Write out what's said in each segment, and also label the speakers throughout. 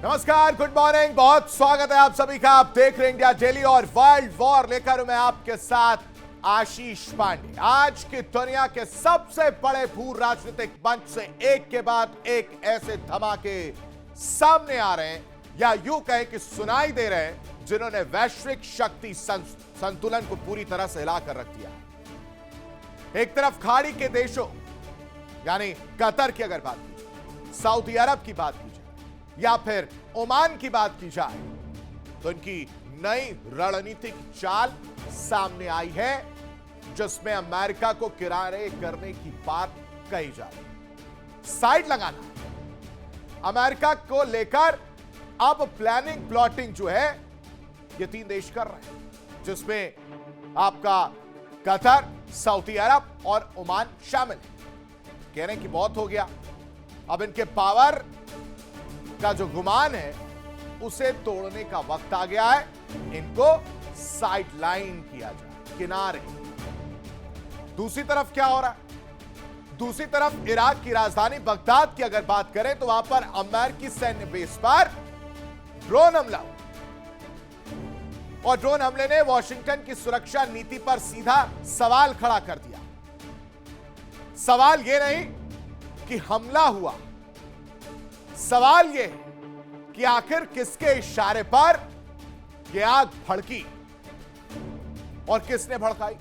Speaker 1: नमस्कार, good morning, बहुत स्वागत है आप सभी का। आप देख रहे हैं इंडिया डेली और वर्ल्ड वॉर लेकर मैं आपके साथ आशीष पांडे। आज की दुनिया के सबसे बड़े भू राजनीतिक मंच से एक के बाद एक ऐसे धमाके सामने आ रहे हैं, या यूं कहें कि सुनाई दे रहे हैं, जिन्होंने वैश्विक शक्ति संतुलन को पूरी तरह से हिलाकर रख दिया। एक तरफ खाड़ी के देशों यानी कतर की अगर बात की जाए, सऊदी अरब की बात की जाए या फिर ओमान की बात की जाए, तो इनकी नई रणनीतिक चाल सामने आई है, जिसमें अमेरिका को किनारे करने की बात कही जा रही है। साइड लगाना अमेरिका को लेकर अब प्लानिंग प्लॉटिंग जो है ये तीन देश कर रहे हैं, जिसमें आपका कतर, सऊदी अरब और ओमान शामिल है। कहने की बहुत हो गया, अब इनके पावर का जो गुमान है उसे तोड़ने का वक्त आ गया है। इनको साइडलाइन किया जाए, किनारे। दूसरी तरफ क्या हो रहा है? दूसरी तरफ इराक की राजधानी बगदाद की अगर बात करें तो वहां पर अमेरिकी सैन्य बेस पर ड्रोन हमला हुआ, और ड्रोन हमले ने वॉशिंगटन की सुरक्षा नीति पर सीधा सवाल खड़ा कर दिया। सवाल यह नहीं कि हमला हुआ, सवाल यह है कि आखिर किसके इशारे पर यह आग भड़की और किसने भड़काई।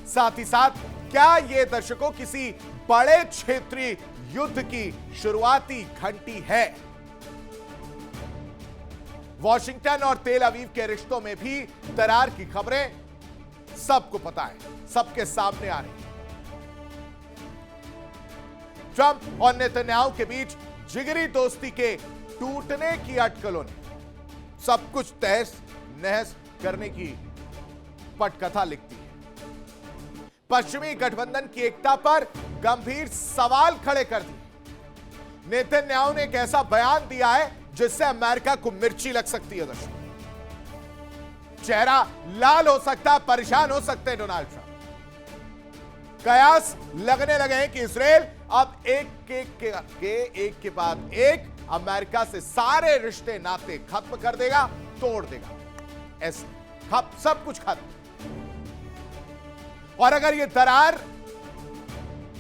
Speaker 1: साथ ही साथ क्या यह दर्शकों किसी बड़े क्षेत्रीय युद्ध की शुरुआती घंटी है? वॉशिंगटन और तेल अवीव के रिश्तों में भी दरार की खबरें सबको पता है, सबके सामने आ रही है। ट्रंप और नेतन्याहू के बीच जिगरी दोस्ती के टूटने की अटकलों ने सब कुछ तहस नहस करने की पटकथा लिखती है। पश्चिमी गठबंधन की एकता पर गंभीर सवाल खड़े कर दिए। नेतन्याहू ने एक ऐसा बयान दिया है जिससे अमेरिका को मिर्ची लग सकती है। दर्शक, चेहरा लाल हो सकता, परेशान हो सकते हैं डोनाल्ड ट्रंप। कयास लगने लगे हैं कि इजराइल अब एक के बाद एक अमेरिका से सारे रिश्ते नाते खत्म कर देगा, तोड़ देगा, ऐसे सब कुछ खत्म। और अगर यह दरार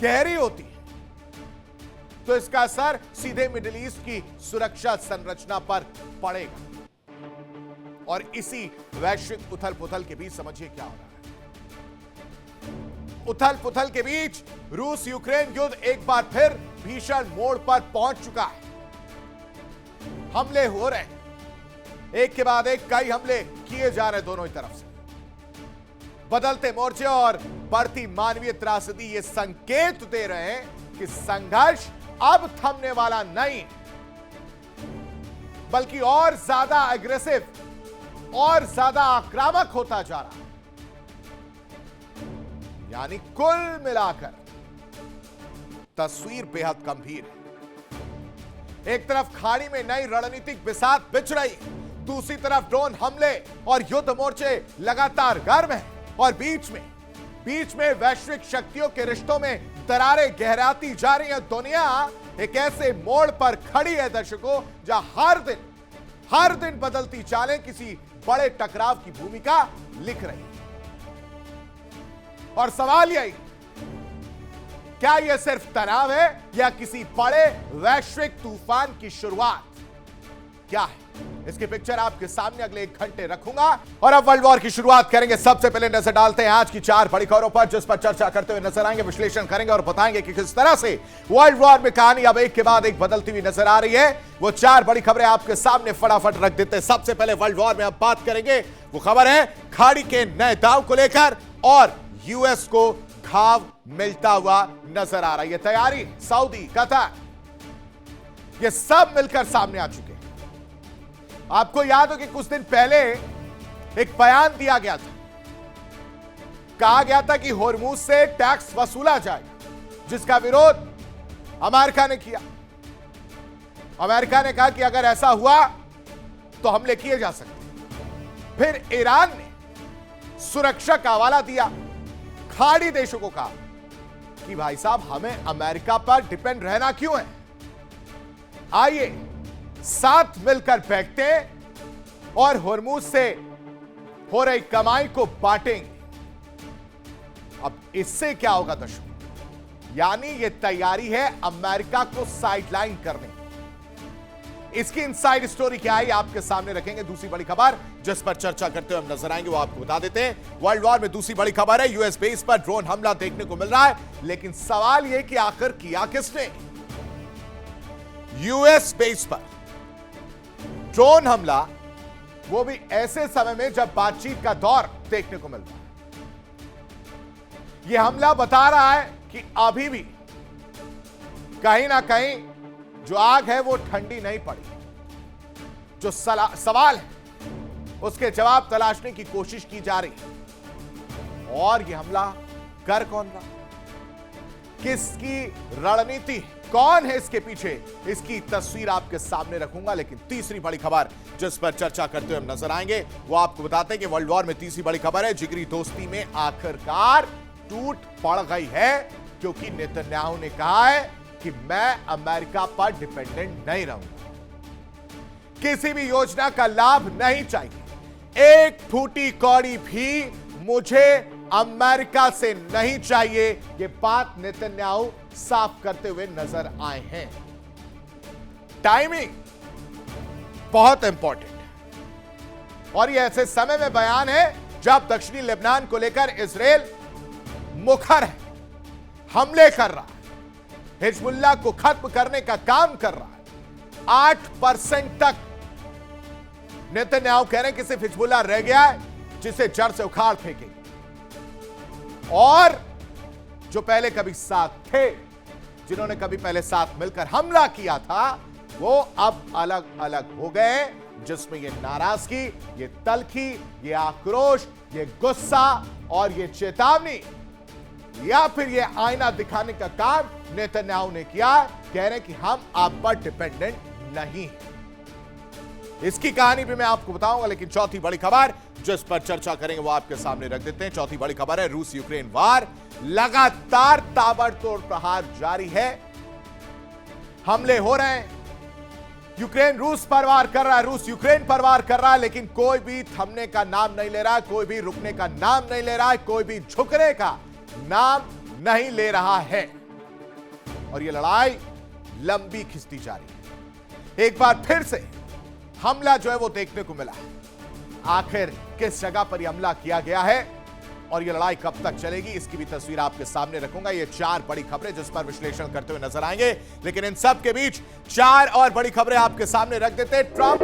Speaker 1: गहरी होती है तो इसका असर सीधे मिडिल ईस्ट की सुरक्षा संरचना पर पड़ेगा। और इसी वैश्विक उथल पुथल के बीच समझिए क्या हो रहा है। उथल पुथल के बीच रूस यूक्रेन युद्ध एक बार फिर भीषण मोड़ पर पहुंच चुका है। हमले हो रहे हैं, एक के बाद एक कई हमले किए जा रहे हैं दोनों ही तरफ से। बदलते मोर्चे और बढ़ती मानवीय त्रासदी ये संकेत दे रहे हैं कि संघर्ष अब थमने वाला नहीं, बल्कि और ज्यादा अग्रेसिव और ज्यादा आक्रामक होता जा रहा है। यानी कुल मिलाकर तस्वीर बेहद गंभीर है। एक तरफ खाड़ी में नई रणनीतिक बिसात बिछ रही, दूसरी तरफ ड्रोन हमले और युद्ध मोर्चे लगातार गर्म हैं, और बीच में वैश्विक शक्तियों के रिश्तों में दरारें गहराती जा रही है। दुनिया एक ऐसे मोड़ पर खड़ी है दर्शकों, जहां हर दिन बदलती चालें किसी बड़े टकराव की भूमिका लिख रही है। और सवाल यही, क्या यह सिर्फ तनाव है या किसी बड़े वैश्विक तूफान की शुरुआत? क्या है इसकी पिक्चर आपके सामने अगले 1 घंटे रखूंगा। और अब वर्ल्ड वॉर की शुरुआत करेंगे। सबसे पहले नजर डालते हैं आज की 4 बड़ी खबरों पर, जिस पर चर्चा करते हुए नजर आएंगे, विश्लेषण करेंगे और बताएंगे कि किस तरह से वर्ल्ड वॉर में कहानी अब एक के बाद एक बदलती हुई नजर आ रही है। वो 4 बड़ी खबरें आपके सामने फटाफट रख देते हैं। सबसे पहले वर्ल्ड वॉर में अब बात करेंगे, वो खबर है खाड़ी के नए दांव को लेकर, और यूएस को घाव मिलता हुआ नजर आ रहा है। ये तैयारी सऊदी, कतर, ये सब मिलकर सामने आ चुके हैं। आपको याद हो कि कुछ दिन पहले एक बयान दिया गया था, कहा गया था कि होर्मुज से टैक्स वसूला जाएगा, जिसका विरोध अमेरिका ने किया। अमेरिका ने कहा कि अगर ऐसा हुआ तो हमले किए जा सकते। फिर ईरान ने सुरक्षा का हवाला दिया, खाड़ी देशों को कहा कि भाई साहब हमें अमेरिका पर डिपेंड रहना क्यों है, आइए साथ मिलकर फेंकते और हुर्मुज से हो रही कमाई को बांटेंगे। अब इससे क्या होगा दर्शकों, यानी यह तैयारी है अमेरिका को साइडलाइन करने की। इसकी इनसाइड स्टोरी क्या है आपके सामने रखेंगे। दूसरी बड़ी खबर जिस पर चर्चा करते हुए हम नजर आएंगे वो आपको बता देते हैं। वर्ल्ड वॉर में दूसरी बड़ी खबर है, यूएस बेस पर ड्रोन हमला देखने को मिल रहा है, लेकिन सवाल यह कि आखिर किया किसने। यूएस बेस पर ड्रोन हमला, वो भी ऐसे समय में जब बातचीत का दौर देखने को मिल रहा है। यह हमला बता रहा है कि अभी भी कहीं ना कहीं जो आग है वो ठंडी नहीं पड़ी। जो सवाल है उसके जवाब तलाशने की कोशिश की जा रही है। और यह हमला कर कौन रहा, किसकी रणनीति, कौन है इसके पीछे, इसकी तस्वीर आपके सामने रखूंगा। लेकिन तीसरी बड़ी खबर जिस पर चर्चा करते हुए हम नजर आएंगे वो आपको बताते हैं कि वर्ल्ड वॉर में तीसरी बड़ी खबर है, जिगरी दोस्ती में आखिरकार टूट पड़ गई है, क्योंकि नेतन्याहू ने कहा है कि मैं अमेरिका पर डिपेंडेंट नहीं रहूंगा, किसी भी योजना का लाभ नहीं चाहिए, एक फूटी कौड़ी भी मुझे अमेरिका से नहीं चाहिए। यह बात नेतन्याहू साफ करते हुए नजर आए हैं। टाइमिंग बहुत इंपॉर्टेंट, और यह ऐसे समय में बयान है जब दक्षिणी लेबनान को लेकर इजराइल मुखर है, हमले कर रहा है, हिजबुल्लाह को खत्म करने का काम कर रहा है। 8% तक नेतन्याहू कह रहे हैं कि सिर्फ हिजबुल्लाह रह गया है जिसे जड़ से उखाड़ फेंकेंगे, और जो पहले कभी साथ थे, जिन्होंने कभी पहले साथ मिलकर हमला किया था, वो अब अलग अलग हो गए, जिसमें ये नाराजगी, ये तलखी, ये आक्रोश, ये गुस्सा और ये चेतावनी या फिर ये आईना दिखाने का काम नेतन्याहू ने किया। कह रहे कि हम आप पर डिपेंडेंट नहीं हैं। इसकी कहानी भी मैं आपको बताऊंगा, लेकिन चौथी बड़ी खबर जिस पर चर्चा करेंगे वो आपके सामने रख देते हैं। चौथी बड़ी खबर है, रूस यूक्रेन वार, लगातार ताबड़तोड़ प्रहार जारी है, हमले हो रहे हैं, यूक्रेन रूस पर वार कर रहा है, रूस यूक्रेन पर वार कर रहा है, लेकिन कोई भी थमने का नाम नहीं ले रहा है, कोई भी रुकने का नाम नहीं ले रहा है, कोई भी झुकने का नाम नहीं ले रहा है, और यह लड़ाई लंबी खिंचती जा रही है। एक बार फिर से हमला जो है वो देखने को मिला है। आखिर किस जगह पर यह हमला किया गया है और यह लड़ाई कब तक चलेगी, इसकी भी तस्वीर आपके सामने रखूंगा। ये 4 बड़ी खबरें जिस पर विश्लेषण करते हुए नजर आएंगे, लेकिन इन सब के बीच 4 और बड़ी खबरें आपके सामने रख देते हैं। ट्रंप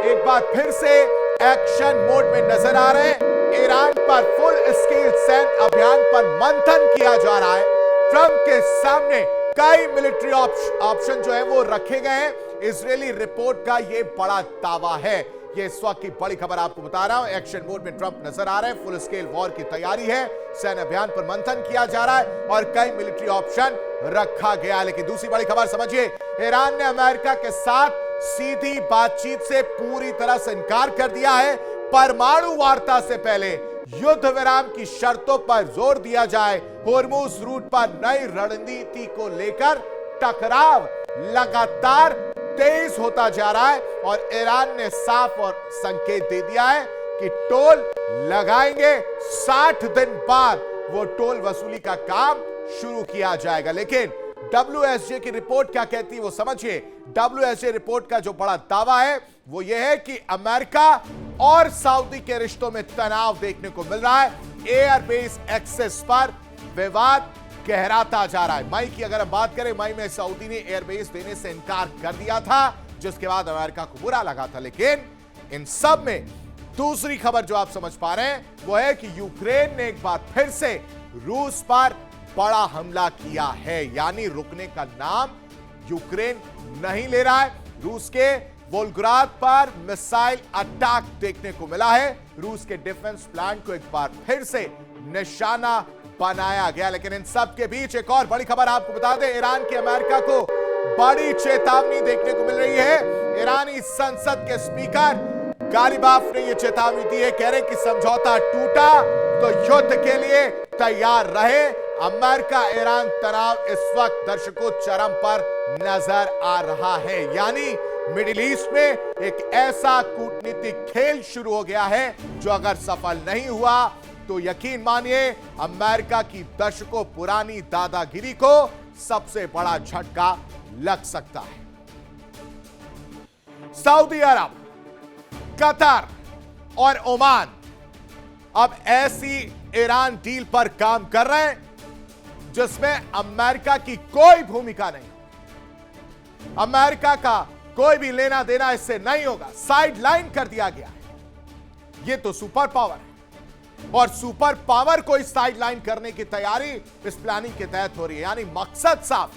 Speaker 1: एक बार फिर से एक्शन मोड में नजर आ रहे हैं। ईरान पर फुल स्केल सैन्य अभियान पर मंथन किया जा रहा है। ट्रंप के सामने कई मिलिट्री ऑप्शन जो है वो रखे गए हैं। इजरायली रिपोर्ट का यह बड़ा दावा है। ये इस वक्त की बड़ी खबर आपको बता रहा हूं। एक्शन मोड में ट्रंप नजर आ रहे हैं, फुल स्केल वॉर की तैयारी है, सैन्य अभियान पर मंथन किया जा रहा है और कई मिलिट्री ऑप्शन रखा गया। लेकिन दूसरी बड़ी खबर समझिए, ईरान ने अमेरिका के साथ सीधी बातचीत से पूरी तरह से इनकार कर दिया है। परमाणु वार्ता से पहले युद्ध विराम की शर्तों पर जोर दिया जाए। होर्मुज रूट पर नई रणनीति को लेकर टकराव लगातार तेज होता जा रहा है और ईरान ने साफ और संकेत दे दिया है कि टोल लगाएंगे। 60 दिन बाद वो टोल वसूली का काम शुरू किया जाएगा। लेकिन WSJ की रिपोर्ट क्या कहती है वो समझिए। WSJ रिपोर्ट का जो बड़ा दावा है वो यह है कि अमेरिका और सऊदी के रिश्तों में तनाव देखने को मिल रहा है। एयरबेस एक्सेस पर विवाद गहराता जा रहा है। मई की अगर हम बात करें, मई में सऊदी ने एयरबेस देने से इनकार कर दिया था, जिसके बाद अमेरिका को बुरा लगा था। लेकिन इन सब में दूसरी खबर जो आप समझ पा रहे हैं वो है कि यूक्रेन ने एक बार फिर से रूस पर बड़ा हमला किया है। यानी रुकने का नाम यूक्रेन नहीं ले रहा है। रूस के वोल्गोग्राद पर मिसाइल अटैक देखने को मिला है। रूस के डिफेंस प्लांट को एक बार फिर से निशाना बनाया गया। लेकिन इन सब के बीच एक और बड़ी खबर आपको बता दें, ईरान की अमेरिका को बड़ी चेतावनी देखने को मिल रही है। ईरानी संसद के स्पीकर गालिबाफ ने यह चेतावनी दी है, कह रहे कि समझौता टूटा तो युद्ध के लिए तैयार रहे। अमेरिका ईरान तनाव इस वक्त दर्शकों चरम पर नजर आ रहा है। यानी मिडिल ईस्ट में एक ऐसा कूटनीतिक खेल शुरू हो गया है जो अगर सफल नहीं हुआ तो यकीन मानिए अमेरिका की दशकों पुरानी दादागिरी को सबसे बड़ा झटका लग सकता है। सऊदी अरब, कतर और ओमान अब ऐसी ईरान डील पर काम कर रहे हैं जिसमें अमेरिका की कोई भूमिका नहीं। अमेरिका का कोई भी लेना देना इससे नहीं होगा, साइड लाइन कर दिया गया है। यह तो सुपर पावर है और सुपर पावर को इस साइड लाइन करने की तैयारी इस प्लानिंग के तहत हो रही है। यानी मकसद साफ,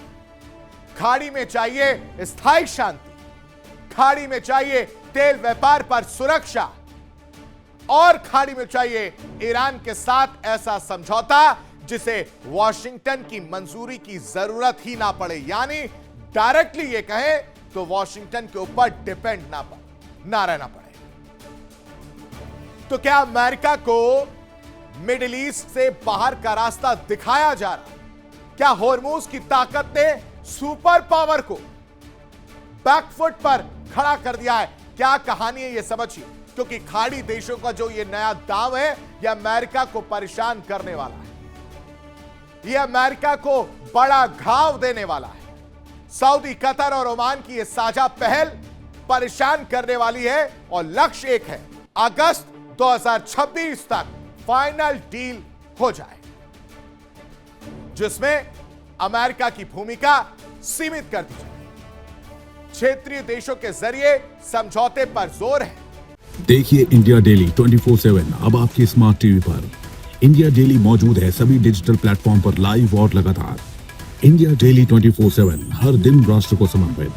Speaker 1: खाड़ी में चाहिए स्थायी शांति, खाड़ी में चाहिए तेल व्यापार पर सुरक्षा और खाड़ी में चाहिए ईरान के साथ ऐसा समझौता जिसे वॉशिंगटन की मंजूरी की जरूरत ही ना पड़े। यानी डायरेक्टली ये कहे तो वॉशिंगटन के ऊपर डिपेंड ना रहना पड़े। तो क्या अमेरिका को मिडिल ईस्ट से बाहर का रास्ता दिखाया जा रहा? क्या हॉर्मूज की ताकत ने सुपर पावर को बैकफुट पर खड़ा कर दिया है? क्या कहानी है ये समझिए, क्योंकि खाड़ी देशों का जो ये नया दाव है यह अमेरिका को परेशान करने वाला है, यह अमेरिका को बड़ा घाव देने वाला है। सऊदी, कतर और ओमान की यह साझा पहल परेशान करने वाली है और लक्ष्य एक है, अगस्त 2026 तक फाइनल डील हो जाए जिसमें अमेरिका की भूमिका सीमित कर दी जाए। क्षेत्रीय देशों के जरिए समझौते पर जोर है।
Speaker 2: देखिए इंडिया डेली 24/7 अब आपकी स्मार्ट टीवी पर। इंडिया डेली मौजूद है सभी डिजिटल प्लेटफॉर्म पर लाइव और लगातार। इंडिया डेली 24/7 हर दिन राष्ट्र को समर्पित।